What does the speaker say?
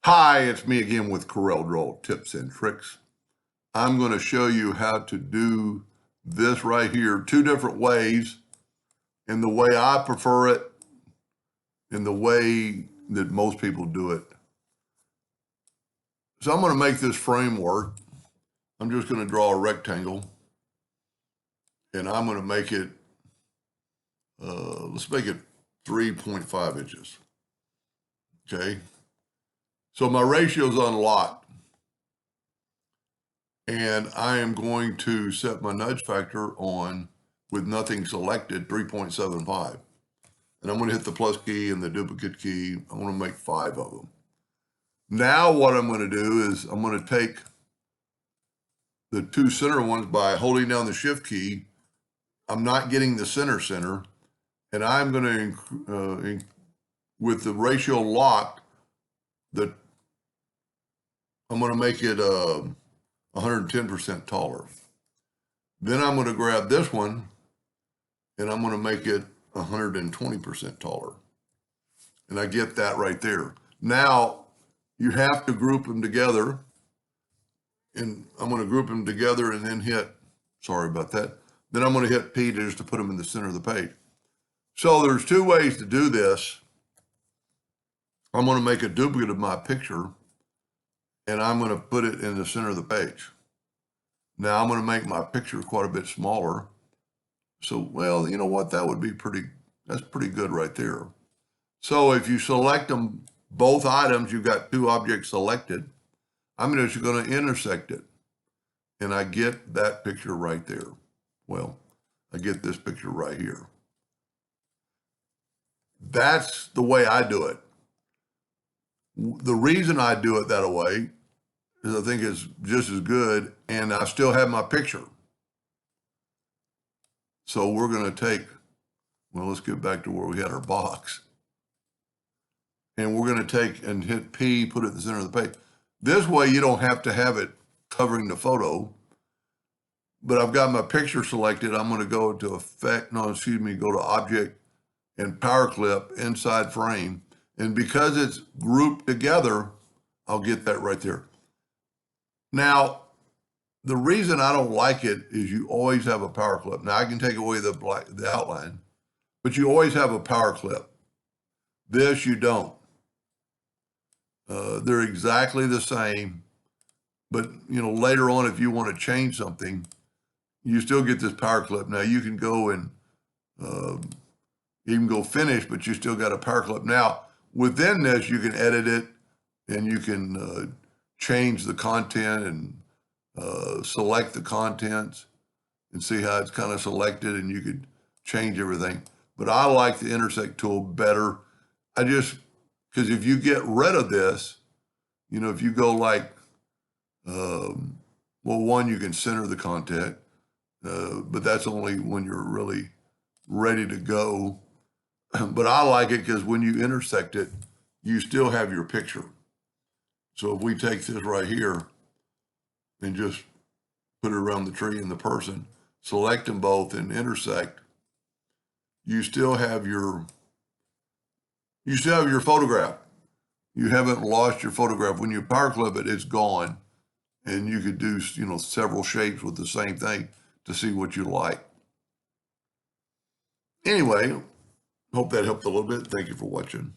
Hi, it's me again with Corel Draw Tips and Tricks. I'm going to show you how to do this right here, two different ways, in the way I prefer it, in the way that most people do it. So I'm going to make this framework. I'm just going to draw a rectangle, and I'm going to make it, let's make it 3.5 inches. Okay. So my ratio is unlocked. And I am going to set my nudge factor on, with nothing selected, 3.75. And I'm going to hit the plus key and the duplicate key. I want to make 5 of them. Now what I'm going to do is I'm going to take the two center ones by holding down the shift key. I'm not getting the center. And I'm going to, with the ratio locked, I'm going to make it 110% taller. Then I'm going to grab this one and I'm going to make it 120% taller. And I get that right there. Now you have to group them together, and I'm going to group them together and then hit, sorry about that. Then I'm going to hit P just to put them in the center of the page. So there's two ways to do this. I'm going to make a duplicate of my picture and I'm going to put it in the center of the page. Now I'm going to make my picture quite a bit smaller. So, well, you know what? That would be that's pretty good right there. So if you select them, both items, you've got two objects selected. I'm just going to intersect it. And I get that picture right there. Well, I get this picture right here. That's the way I do it. The reason I do it that way is I think it's just as good, and I still have my picture. So we're going to take, well, let's get back to where we had our box. And we're going to take and hit P, put it in the center of the page. This way you don't have to have it covering the photo. But I've got my picture selected. I'm going to go to go to Object and Power Clip, Inside Frame. And because it's grouped together, I'll get that right there. Now, the reason I don't like it is you always have a power clip. Now I can take away the outline, but you always have a power clip. This you don't. They're exactly the same, but later on, if you want to change something, you still get this power clip. Now you can go and even go finish, but you still got a power clip. Now within this, you can edit it and you can change the content and select the contents and see how it's kind of selected, and you could change everything. But I like the intersect tool better. Because if you get rid of this, if you go like, one, you can center the content, but that's only when you're really ready to go. But I like it because when you intersect it, you still have your picture. So if we take this right here and just put it around the tree and the person, select them both and intersect, you still have your photograph. You haven't lost your photograph. When you power clip it, it's gone. And you could do, several shapes with the same thing to see what you like. Anyway, hope that helped a little bit. Thank you for watching.